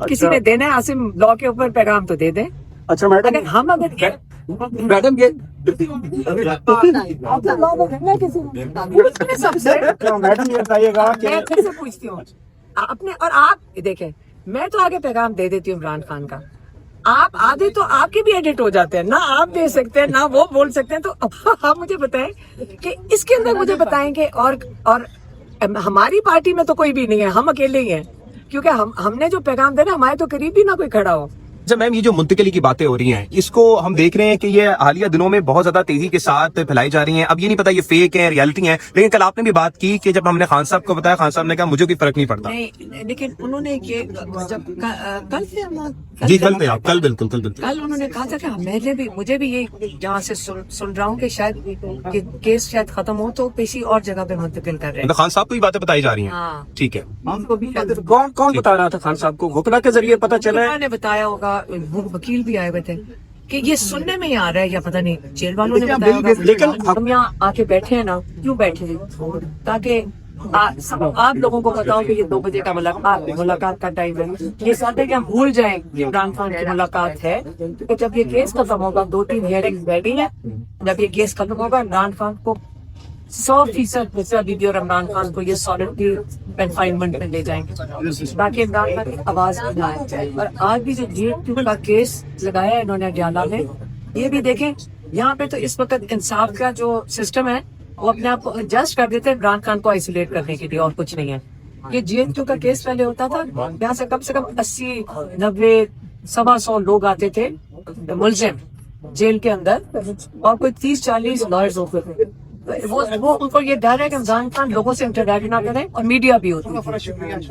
किसी ने देना है आसिम लॉ के ऊपर पैगाम तो दे दें। अच्छा मैडम, अगर हम अगर मैडम ये आपका लॉ में देना है किसी ने सबसे मैडम ये बताइएगा मैं कि फिर से पूछती हूँ अपने, और आप देखें, मैं तो आगे पैगाम दे देती हूँ इमरान खान का, आप आधे तो आपके भी एडिट हो जाते हैं ना, आप दे सकते हैं ना वो बोल सकते हैं, तो अब आप मुझे बताएं कि इसके अंदर मुझे बताएंगे। और हमारी पार्टी में तो कोई भी नहीं है, हम अकेले ही हैं, क्योंकि हमने जो पैगाम देना हमारे तो करीब भी ना कोई खड़ा हो। अच्छा मैम, ये जो मुंतकिली की बातें हो रही हैं, इसको हम देख रहे हैं कि ये हालिया दिनों में बहुत ज्यादा तेजी के साथ फैलाई जा रही हैं। अब ये नहीं पता ये फेक है रियलिटी है, लेकिन कल आपने भी बात की कि जब हमने खान साहब को बताया, खान साहब ने कहा मुझे कोई फर्क नहीं पड़ता। नहीं, लेकिन उन्होंने ये जब कल से जी कल थे आप, कल बिल्कुल कल उन्होंने कहा था कि मुझे भी ये जहाँ से सुन रहा हूँ कि शायद कि केस शायद खत्म हो तो किसी और जगह पे मुंतकिल कर रहे हैं। मतलब खान साहब को ही बातें बताई जा रही हैं। हाँ, ठीक है। आपको भी कौन बता रहा था खान साहब को? घोकला के जरिए पता चला है? ने बताया होगा, वकील भी आए हुए थे कि ये सुनने में ही आ रहा है या पता नहीं जेल वालों ने बताया होगा। लेकिन हम यहाँ आके बैठे हैं ना, क्यों बैठे हैं? ताकि आप लोगों को बताओ कि ये 2 बजे का मुलाकात का टाइम है। ये चाहते कि हम भूल जाएं कि इमरान खान की मुलाकात है, क्योंकि जब ये केस खत्म होगा, 2-3 हियरिंग्स बैठी है, जब ये केस खत्म होगा इमरान खान को 100% दीदी और इमरान खान को ये सॉलिटरी कन्फाइनमेंट में ले जाएंगे ताकि इमरान खान की आवाज नहीं आए। और आज भी जो GH2 का केस लगाया है इन्होंने अडयाला में, ये भी देखें, यहाँ पे तो इस वक्त इंसाफ का जो सिस्टम है वो अपने आप को एडजस्ट कर देते हैं इमरान खान को आइसोलेट करने के लिए, और कुछ नहीं है। ये GH2 का केस पहले होता था, यहाँ से कम 80, 90, 125 लोग आते थे मुलजिम जेल के अंदर, और कोई 30-40 लॉयर्स होते थे। वो उनको ये डर है कि इमरान खान लोगों से इंटरैक्ट ना करें, और मीडिया भी होती है।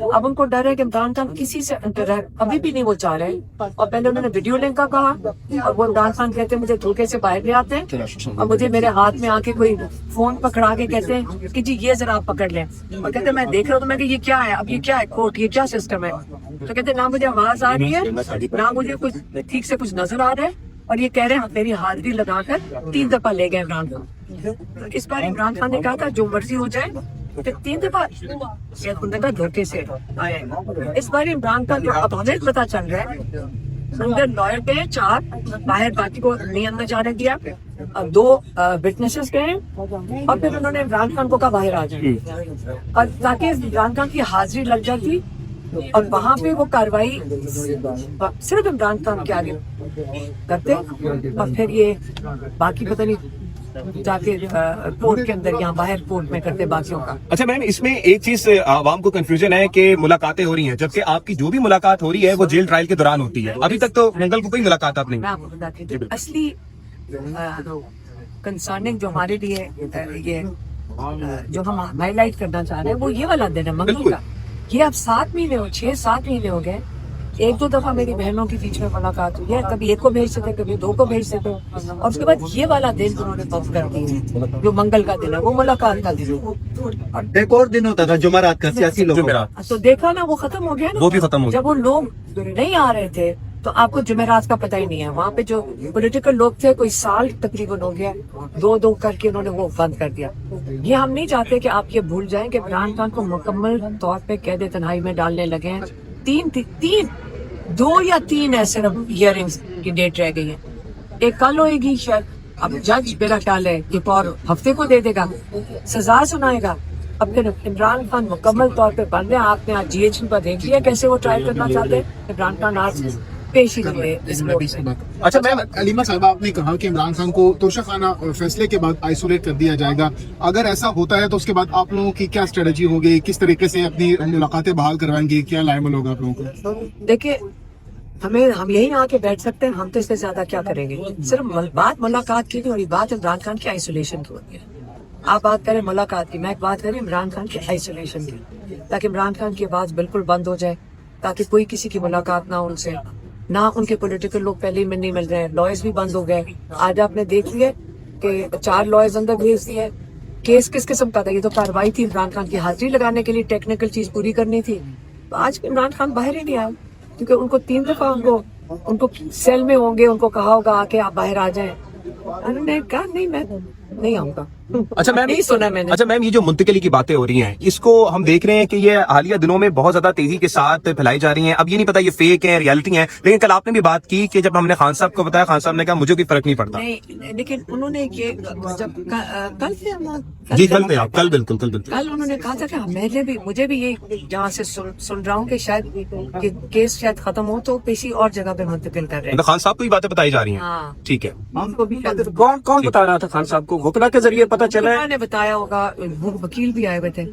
अब उनको डर है कि इमरान खान किसी से इंटरैक्ट अभी भी नहीं वो चाह रहे हैं। और पहले उन्होंने वीडियो लिंक का कहा, और वो इमरान खान कहते हैं मुझे धोखे से बाहर ले आते हैं, और मुझे मेरे हाथ में आके कोई फोन पकड़ा के कहते हैं कि जी ये जरा आप पकड़ लें, और कहते हैं मैं देख रहा हूँ, तो मैं कि ये क्या है, अब ये क्या है कोर्ट, ये क्या सिस्टम है? तो कहते ना मुझे आवाज आ रही है, ना मुझे कुछ ठीक से कुछ नजर आ रहा है, और ये कह रहे हैं मेरी हाजिरी लगाकर 3 दफा ले गए इमरान खान। इस बार इमरान खान ने कहा था जो मर्जी हो जाए, तो 3 दफा का धोखे से आए। इस बार इमरान खान जो अब हमें पता चल रहा है, अंदर लॉयर गए 4, बाहर बाकी को नहीं अंदर जाने दिया, 2 विटनेसेस गए, और फिर उन्होंने इमरान खान को कहा बाहर आ जाए, और ताकि इमरान खान की हाजिरी लग जाती, और वहां पे वो कार्रवाई सिर्फ इमरान खान के आगे करते, और फिर ये बाकी पता नहीं जाके कोर्ट के अंदर या बाहर कोर्ट में करते बाकियों का। अच्छा मैम, इसमें एक चीज आवाम को कंफ्यूजन है कि मुलाकातें हो रही हैं, जबकि आपकी जो भी मुलाकात हो रही है वो जेल ट्रायल के दौरान होती है। अभी तक तो मंगल को कोई मुलाकात आप नहीं। मैं आपको बताती हूँ, असली कंसर्निंग जो हमारे लिए ये जो हम हाईलाइट करना चाह रहे हैं वो ये वाला दिन है मंगल का। ये अब 7 महीने हो 6-7 महीने हो गए, 1-2 दफा मेरी बहनों के बीच में मुलाकात हुई है, कभी 1 को भेजते थे, कभी 2 को भेजते थे, और उसके बाद ये वाला दिन उन्होंने बंद कर दी है, जो मंगल का दिन है वो मुलाकात का दिन है। एक और दिन होता था जुमेरात का, सियासी लोग, तो देखा ना वो खत्म हो गया ना, वो भी खत्म हो गया। जब वो लोग नहीं आ रहे थे तो आपको जुमेरात का पता ही नहीं है। वहाँ पे जो पॉलिटिकल लोग थे, कोई साल तकरीबन हो गया, 2-2 करके उन्होंने वो बंद कर दिया। ये हम नहीं चाहते कि आप ये भूल जाएं कि इमरान खान को मुकम्मल तौर पे कैद तन्हाई में डालने लगे हैं। 2 या 3 है सिर्फ हियरिंग्स की डेट रह गई है, एक कल होएगी शायद। अब जज मेरा ख्याल है एक और हफ्ते को दे देगा, सजा सुनाएगा। अब फिर इमरान खान मुकम्मल तौर पे बन रहे हैं। आपने आज GH पर देख लिया कैसे वो ट्राई करना चाहते हैं। इमरान खान आज पेश ही नहीं है। अच्छा मैम, अलीमा साहब आपने कहा कि इमरान खान को तोशाखाना फैसले के बाद आइसोलेट कर दिया जाएगा। अगर ऐसा होता है तो उसके बाद आप लोगों की क्या स्ट्रेटजी होगी, किस तरीके से अपनी मुलाकातें बहाल करवाएंगे, क्या लायमल होगा आप लोगों को? देखिए, हम यहीं आके बैठ सकते हैं, हम तो इससे ज्यादा क्या करेंगे। सिर्फ बात मुलाकात की नहीं हो रही, बात इमरान खान की आइसोलेशन की हो रही है। आप बात करें मुलाकात की, मैं एक बात करें इमरान खान की आइसोलेशन की, ताकि इमरान खान की आवाज बिल्कुल बंद हो जाए, ताकि कोई किसी की मुलाकात ना उनसे, ना उनके पॉलिटिकल लोग पहले ही नहीं मिल रहे हैं, लॉयर्स भी बंद हो गए। आज आपने देख लिया कि 4 लॉयर्स अंदर भेज दिए। केस किस किस्म का था? ये तो कार्रवाई थी इमरान खान की हाजिरी लगाने के लिए, टेक्निकल चीज पूरी करनी थी। तो आज इमरान खान बाहर ही नहीं आए, क्योंकि उनको 3 दफा उनको सेल में होंगे, उनको कहा होगा आके आप बाहर आ जाएं। उन्होंने कहा नहीं, मैं नहीं आऊंगा। अच्छा मैम, नहीं सुना मैंने। अच्छा मैम, ये जो मुंतकिली की बातें हो रही हैं, इसको हम देख रहे हैं कि ये हालिया दिनों में बहुत ज्यादा तेजी के साथ फैलाई जा रही हैं। अब ये नहीं पता ये फेक है, रियलिटी है, लेकिन कल आपने भी बात की कि जब हमने खान साहब को बताया, खान साहब ने कहा मुझे कोई फर्क नहीं पड़ता। नहीं, लेकिन उन्होंने ये जब कल थे हम जी कल थे आप, कल बिल्कुल कल उन्होंने कहा था कि मुझे भी ये जहाँ से सुन रहा हूँ कि शायद कि केस शायद खत्म हो तो किसी और जगह पे मुंतकिल कर रहे हैं। मतलब खान साहब को ही बातें बताई जा रही हैं। हाँ, ठीक है। उनको भी कौन कौन बता रहा था खान साहब को? घोकला के जरिए पता चला है? ने बताया होगा, वकील भी आए हुए थे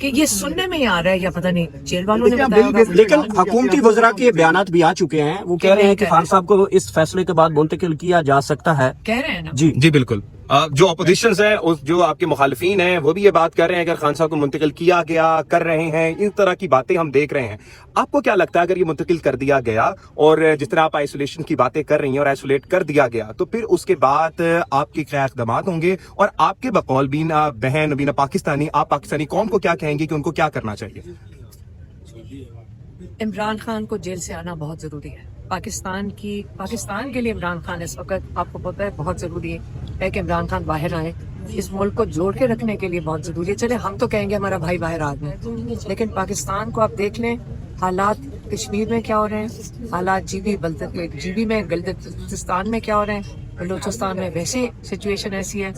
कि ये सुनने में ही आ रहा है, या पता नहीं जेल वालों ने बताया होगा। लेकिन हुकूमती वज़रा के बयानात भी आ चुके हैं, वो कह रहे हैं कि खान साहब को इस फैसले के बाद मुंतकिल किया जा सकता है। कह रहे हैं ना। जी जी बिल्कुल। जो अपोजिशन है, उस जो आपके मुखालिफिन हैं, वो भी ये बात कर रहे हैं अगर खान साहब को मुंतकिल किया गया, कर रहे हैं, इस तरह की बातें हम देख रहे हैं। आपको क्या लगता है अगर ये मुंतकिल कर दिया गया और जिस तरह आप आइसोलेशन की बातें कर रही हैं और आइसोलेट कर दिया गया, तो फिर उसके बाद आपके क्या इक़दामात होंगे और आपके बकौल बीना बहन बीना पाकिस्तानी, आप पाकिस्तानी कौम को क्या कहेंगे कि उनको क्या करना चाहिए? इमरान खान को जेल से आना बहुत जरूरी है। पाकिस्तान के लिए इमरान खान इस वक्त आपको पता है बहुत जरूरी है कि इमरान खान बाहर आए। इस मुल्क को जोड़ के रखने के लिए बहुत जरूरी है। चले हम तो कहेंगे हमारा भाई बाहर आ गए, लेकिन पाकिस्तान को आप देख लें, हालात कश्मीर में क्या हो रहे हैं, हालात जीबी में गलगिस्तान में क्या हो रहे हैं, बलूचिस्तान में वैसे सिचुएशन ऐसी है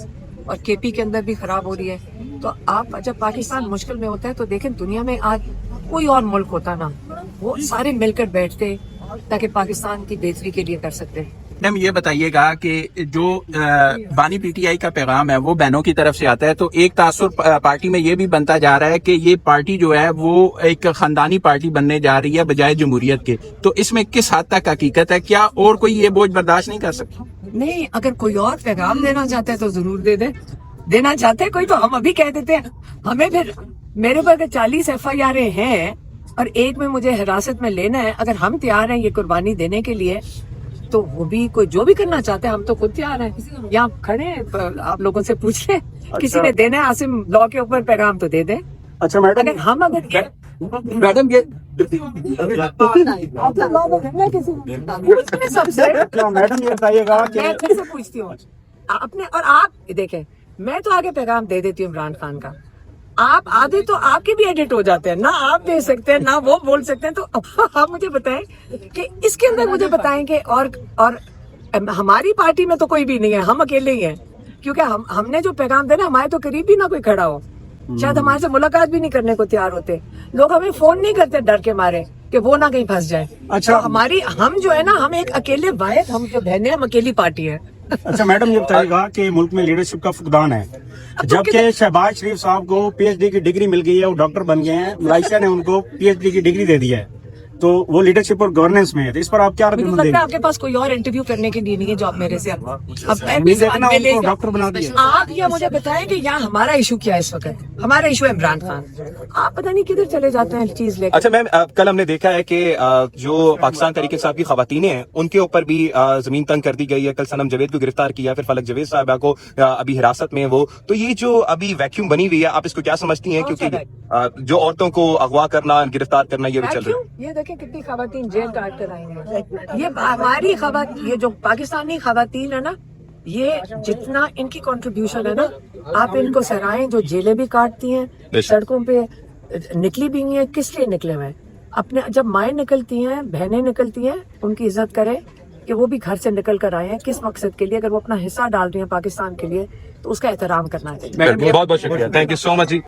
और केपी के अंदर भी खराब हो रही है। तो आप जब पाकिस्तान मुश्किल में होता है तो देखें दुनिया में आज कोई और मुल्क होता ना, वो सारे मिलकर बैठते ताकि पाकिस्तान की बेहतरी के लिए कर सकते। मैम ये बताइएगा कि जो बानी पीटीआई का पैगाम है वो बहनों की तरफ से आता है, तो एक तासुर पार्टी में ये भी बनता जा रहा है कि ये पार्टी जो है वो एक खानदानी पार्टी बनने जा रही है बजाय जमहूरियत के। तो इसमें किस हद तक हकीकत है? क्या और कोई ये बोझ बर्दाश्त नहीं कर सकता? नहीं, अगर कोई और पैगाम देना चाहते हैं तो जरूर देना चाहते हैं कोई तो हम अभी कह देते हैं। हमें फिर मेरे पर अगर 40 FIR हैं और एक में मुझे हिरासत में लेना है, अगर हम तैयार हैं ये कुर्बानी देने के लिए, तो वो भी कोई जो भी करना चाहते हैं हम तो खुद तैयार हैं। यहाँ खड़े हैं, आप लोगों से पूछ ले, किसी ने देना है आसिम लॉ के ऊपर पैगाम तो दे दे। अच्छा मैडम, अगर हम मैडम ये सबसे मैडम ये बताइएगा मैं कि फिर से पूछती हूँ आपने, और आप देखें मैं तो आगे पैगाम दे देती हूँ इमरान खान का, आप आधे तो आपके भी एडिट हो जाते हैं ना, आप दे सकते हैं ना वो बोल सकते हैं। तो आप मुझे बताएं कि इसके अंदर मुझे बताएं कि और हमारी पार्टी में तो कोई भी नहीं है, हम अकेले ही हैं, क्योंकि हमने जो पैगाम देना हमारे तो करीब भी ना कोई खड़ा हो, शायद हमारे से मुलाकात भी नहीं करने को तैयार होते लोग, हमें फोन नहीं करते डर के मारे कि वो ना कहीं फंस जाए। अच्छा। तो हम जो है ना, हम एक अकेले वाहिद, हम जो बहने, हम अकेली पार्टी है। अच्छा मैडम ये बताइएगा कि मुल्क में लीडरशिप का फुकदान है, जबकि शहबाज शरीफ साहब को PhD की डिग्री मिल गई है, वो डॉक्टर बन गए हैं, मलेशिया ने उनको PhD की डिग्री दे दी है, तो वो लीडरशिप और गवर्नेंस में है, तो इस पर आप क्या मुझे रद्द लगता है देंगे? आपके पास कोई और इंटरव्यू करने के लिए नहीं है जो आप मेरे से अब उम्मीद है ना उनको डॉक्टर बना दिया। आप ये मुझे बताएं कि यहाँ हमारा इशू क्या है इस वक्त? हमारा इशू है इमरान खान, आप पता नहीं किधर चले जाते हैं चीज लेकर। अच्छा मैम, कल हमने देखा है कि जो पाकिस्तान तहरीक इंसाफ की खवातीनें हैं उनके ऊपर भी जमीन तंग कर दी गई है। कल सनम जावेद को गिरफ्तार किया, फिर फलक जावेद साहबा को अभी हिरासत में वो, तो ये जो अभी वैक्यूम बनी हुई है, आप इसको क्या समझती हैं? क्योंकि जो औरतों को अगवा करना, गिरफ्तार करना, ये भी चल रहा है। ये देखें कितनी खवातीन जेल काट कर आई हैं। ये हमारी खवातीन, ये जो पाकिस्तानी खवातीन है ना, ये जितना इनकी कंट्रीब्यूशन है ना, आप इनको सराहें, जो जेलें भी काटती हैं, सड़कों पे निकली भी हैं, किस लिए निकले हुए हैं? अपने जब माएँ निकलती हैं, बहनें निकलती हैं, उनकी इज्जत करें कि वो भी घर से निकल कर आए हैं, किस मकसद के लिए, अगर वो अपना हिस्सा डाल रही हैं पाकिस्तान के लिए तो उसका एहतराम करना चाहिए। बहुत बहुत शुक्रिया, thank you so much ji.